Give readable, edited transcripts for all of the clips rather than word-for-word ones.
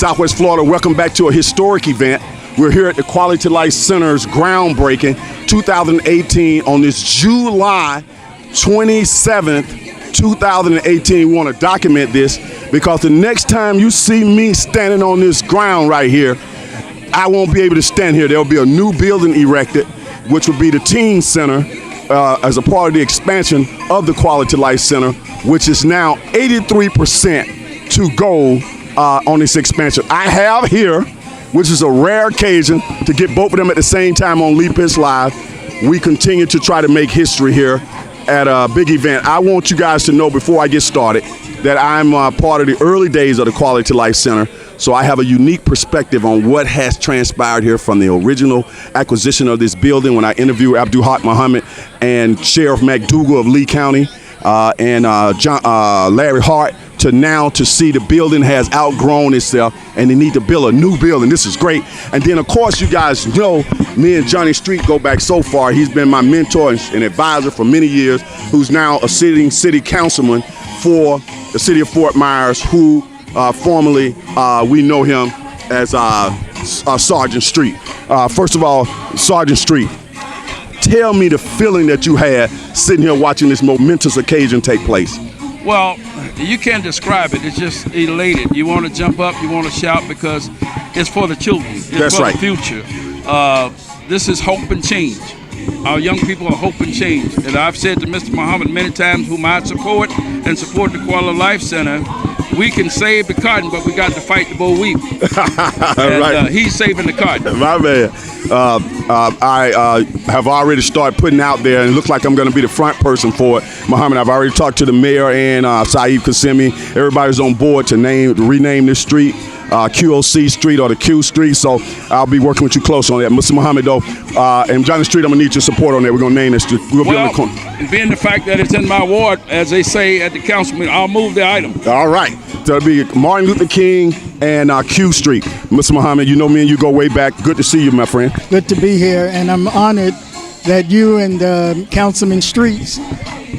Southwest Florida, welcome back to a historic event. We're here at the Quality Life Center's Groundbreaking 2018 on this July 27th, 2018. We want to document this because the next time you see me standing on this ground right here, I won't be able to stand here. There'll be a new building erected, which will be the Teen Center as a part of the expansion of the Quality Life Center, which is now 83% to go on this expansion. I have here, which is a rare occasion to get both of them at the same time on Leap Pitch Live. We continue to try to make history here at a big event. I want you guys to know before I get started that I'm part of the early days of the Quality Life Center. So I have a unique perspective on what has transpired here from the original acquisition of this building when I interviewed Abdul'haq Muhammed and Sheriff McDougal of Lee County and Larry Hart to now to see the building has outgrown itself and they need to build a new building. This is great. And then, of course, you guys know me and Johnny Street go back so far. He's been my mentor and advisor for many years, who's now a sitting city councilman for the city of Fort Myers, who formerly, we know him as Sergeant Street. First of all, Sergeant Street, tell me the feeling that you had sitting here watching this momentous occasion take place. Well, you can't describe it. It's just elated. You want to jump up, you want to shout because it's for the children. It's That's for right. the future. This is hope and change. Our young people are hope and change. And I've said to Mr. Muhammad many times, whom I support and support the Quality Life Center, we can save the cotton, but we got to fight the boll weevil. Right. He's saving the cotton. My man. I have already started putting out there, and it looks like I'm going to be the front person for it. Muhammad, I've already talked to the mayor and Saeed Qasimi. Everybody's on board to rename this street QLC Street or the Q Street, so I'll be working with you close on that. Mr. Muhammad, though, and Johnny Street, I'm going to need your support on that. We're going to name this street. We'll be on the corner. Being the fact that it's in my ward, as they say at the councilman, I'll move the item. All right. So it'll be Martin Luther King and Q Street. Mr. Muhammad, you know me and you go way back. Good to see you, my friend. Good to be here, and I'm honored that you and Councilman Streets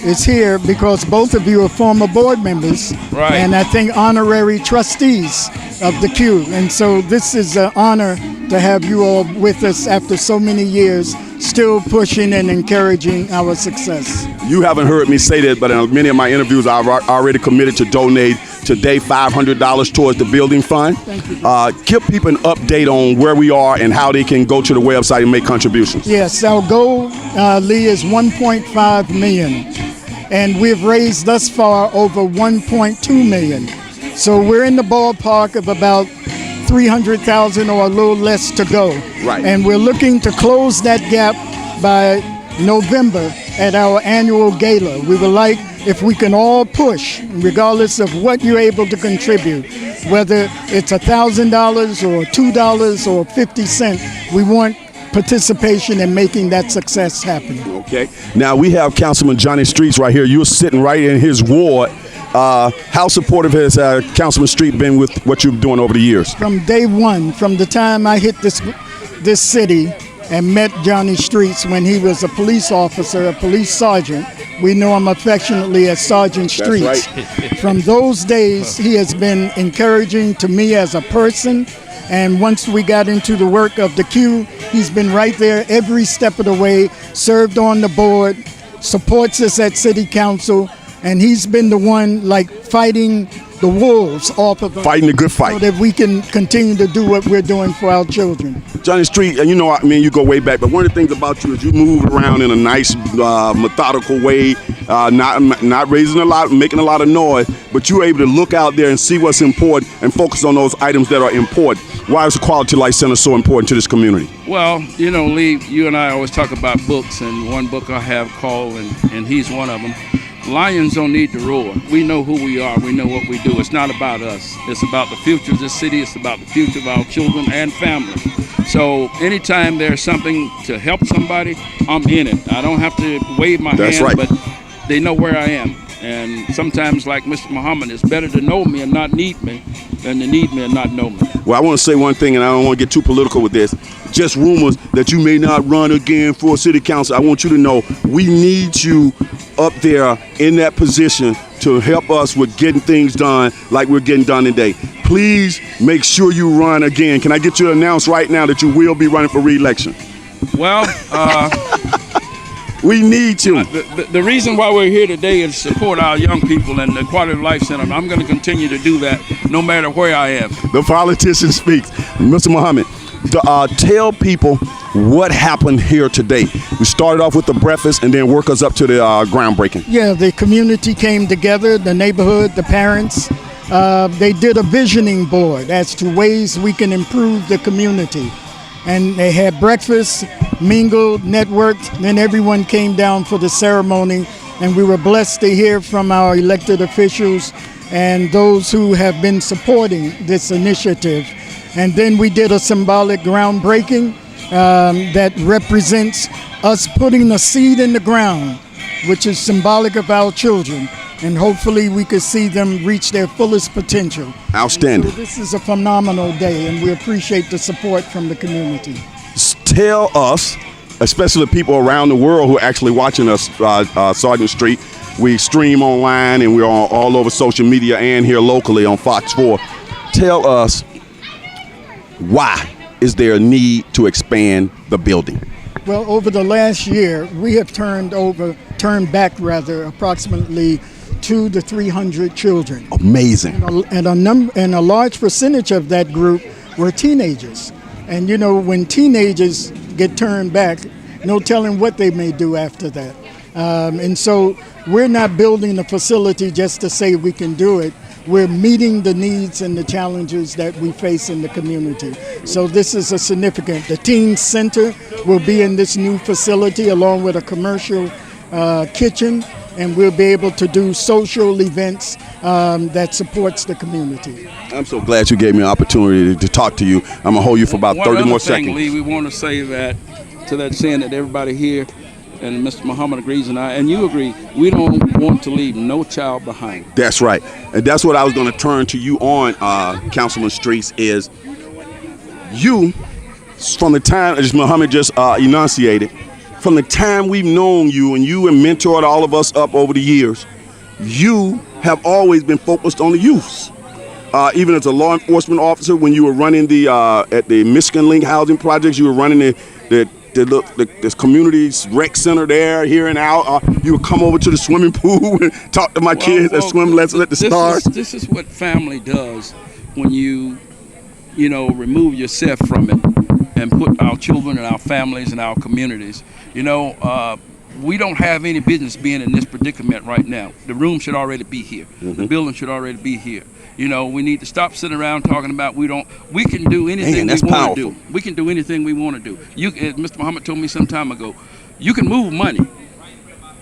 is here because both of you are former board members, right? And I think honorary trustees of the Q. And so this is an honor to have you all with us after so many years, still pushing and encouraging our success. You haven't heard me say that, but in many of my interviews, I've already committed to donate today $500 towards the building fund. Thank you. Give people an update on where we are and how they can go to the website and make contributions. Yes, our goal, Lee, is $1.5 million. And we've raised thus far over $1.2 million. So we're in the ballpark of about 300,000 or a little less to go. Right. And we're looking to close that gap by November at our annual gala. We would like, if we can all push, regardless of what you're able to contribute, whether it's $1,000 or $2 or 50 cents, we want participation in making that success happen. Okay. Now we have Councilman Johnny Streets right here. You're sitting right in his ward. How supportive has Councilman Street been with what you've been doing over the years? From day one, from the time I hit this city and met Johnny Streets when he was a police officer, a police sergeant. We know him affectionately as Sergeant Streets. That's right. From those days, he has been encouraging to me as a person. And once we got into the work of the Q, he's been right there every step of the way, served on the board, supports us at City Council, and he's been the one fighting the wolves off of us. Fighting the good fight. So that we can continue to do what we're doing for our children. Johnny Street, and you know, I mean, you go way back, but one of the things about you is you move around in a nice, methodical way, not raising a lot, making a lot of noise, but you're able to look out there and see what's important and focus on those items that are important. Why is the Quality Life Center so important to this community? Well, you know, Lee, you and I always talk about books, and one book I have called, and he's one of them, Lions Don't Need to Roar. We know who we are. We know what we do. It's not about us. It's about the future of this city. It's about the future of our children and family. So anytime there's something to help somebody, I'm in it. I don't have to wave my hand, right. But they know where I am. And sometimes, like Mr. Muhammad, it's better to know me and not need me than to need me and not know me. Well, I want to say one thing, and I don't want to get too political with this. Just rumors that you may not run again for city council. I want you to know we need you up there in that position to help us with getting things done like we're getting done today. Please make sure you run again. Can I get you to announce right now that you will be running for re-election? Well, we need you. The reason why we're here today is to support our young people and the Quality of Life Center. I'm going to continue to do that no matter where I am. The politician speaks. Mr. Muhammad, tell people what happened here today. We started off with the breakfast and then work us up to the groundbreaking. Yeah, the community came together, the neighborhood, the parents. They did a visioning board as to ways we can improve the community. And they had breakfast, mingled, networked, then everyone came down for the ceremony, and we were blessed to hear from our elected officials and those who have been supporting this initiative. And then we did a symbolic groundbreaking that represents us putting a seed in the ground, which is symbolic of our children. And hopefully we could see them reach their fullest potential. Outstanding. So this is a phenomenal day, and we appreciate the support from the community. Tell us, especially people around the world who are actually watching us, Sergeant Street. We stream online and we're on all over social media and here locally on Fox 4. Tell us, why is there a need to expand the building? Well, over the last year, we have turned back approximately 200 to 300 children. Amazing. And a large percentage of that group were teenagers. And you know, when teenagers get turned back, no telling what they may do after that. And so we're not building a facility just to say we can do it. We're meeting the needs and the challenges that we face in the community. So this is a significant. The teen center will be in this new facility along with a commercial kitchen, and we'll be able to do social events that supports the community. I'm so glad you gave me an opportunity to talk to you. I'm gonna hold you for about 30 more seconds. Lee, we want to say that to that saying that everybody here, and Mr. Muhammad agrees, and you agree, we don't want to leave no child behind. That's right, and that's what I was going to turn to you on, Councilman Streets, is you, from the time, as Muhammad just enunciated, from the time we've known you and mentored all of us up over the years, you have always been focused on the youths. Even as a law enforcement officer, when you were running the at the Michigan Link housing projects, you were running this community's rec center there, here and out. You would come over to the swimming pool and talk to my kids at swim lessons at the Stars. This is what family does when you remove yourself from it and put our children and our families and our communities. We don't have any business being in this predicament right now. The room should already be here. Mm-hmm. The building should already be here. We need to stop sitting around talking about we can do anything we want to do. We can do anything we want to do. As Mr. Muhammad told me some time ago, you can move money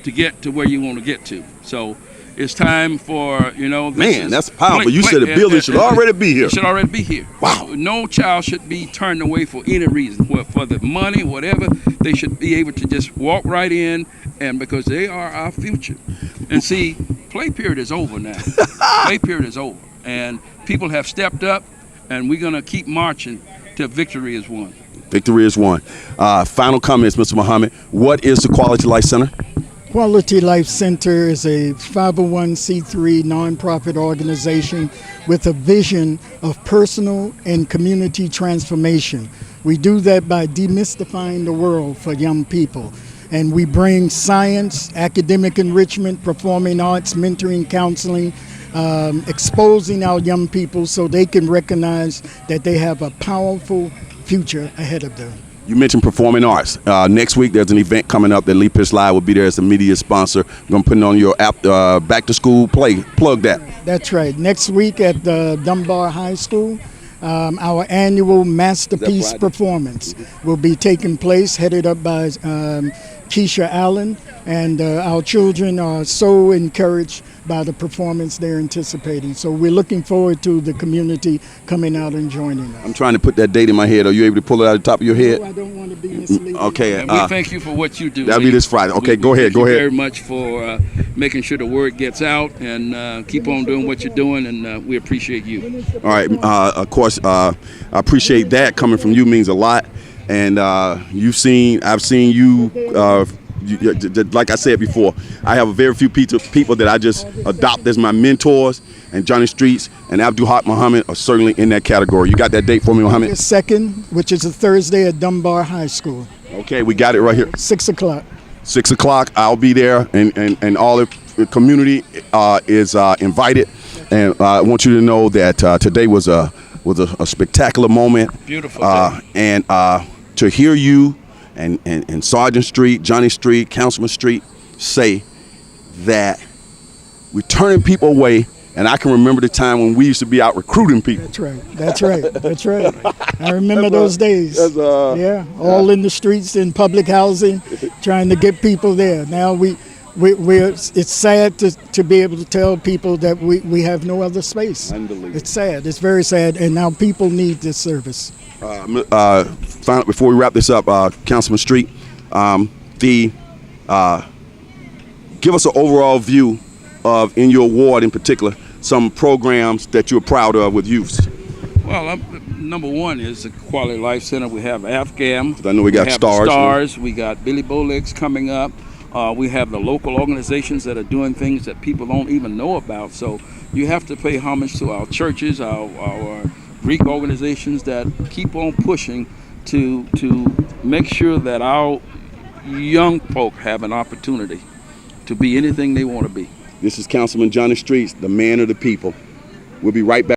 to get to where you want to get to. So it's time for, that's powerful. You said the building should already be here. It should already be here. Wow. No child should be turned away for any reason. For the money, whatever, they should be able to just walk right in, and because they are our future. And see, play period is over now. Play period is over. And people have stepped up, and we're going to keep marching till victory is won. Victory is won. Final comments, Mr. Muhammad. What is the Quality Life Center? Quality Life Center is a 501c3 nonprofit organization with a vision of personal and community transformation. We do that by demystifying the world for young people. And we bring science, academic enrichment, performing arts, mentoring, counseling, exposing our young people so they can recognize that they have a powerful future ahead of them. You mentioned performing arts. Next week, there's an event coming up that Lee Pitch Live will be there as the media sponsor. We're going to put it on your app, back to school play. Plug that. That's right. Next week at the Dunbar High School, our annual Masterpiece Performance will be taking place, headed up by Keisha Allen. And our children are so encouraged by the performance they're anticipating. So we're looking forward to the community coming out and joining us. I'm trying to put that date in my head. Are you able to pull it out of the top of your head? No, I don't want to be misleading. Okay. And we thank you for what you do. That'll be this Friday. Okay, go ahead. Thank you very much for making sure the word gets out, and keep on doing what you're doing, and we appreciate you. All right. Of course, I appreciate that. Coming from you means a lot. And I've seen you. Like I said before, I have a very few people that I just adopt as my mentors, and Johnny Streets and Abdul'haq Muhammed are certainly in that category. You got that date for me, Muhammed? The 2nd, which is a Thursday at Dunbar High School. Okay, we got it right here. 6 o'clock. 6 o'clock. I'll be there, and all the community is invited. And I want you to know that today was a spectacular moment. Beautiful day. And to hear you and Sergeant Street, Johnny Street, Councilman Street say that we're turning people away, and I can remember the time when we used to be out recruiting people. That's right. That's right. That's right. I remember those days. Yeah, all in the streets, in public housing, trying to get people there. Now it's sad to be able to tell people that we have no other space. Unbelievable. It's sad. It's very sad, and now people need this service. Finally, before we wrap this up, Councilman Street, give us an overall view of, in your ward in particular, some programs that you're proud of with youths. Well, number one is the Quality Life Center. We have AFGAM. I know we got have stars. The stars. We got Billy Bolex coming up. We have the local organizations that are doing things that people don't even know about. So you have to pay homage to our churches, our Greek organizations that keep on pushing to make sure that our young folk have an opportunity to be anything they want to be. This is Councilman Johnny Streets, the man of the people. We'll be right back.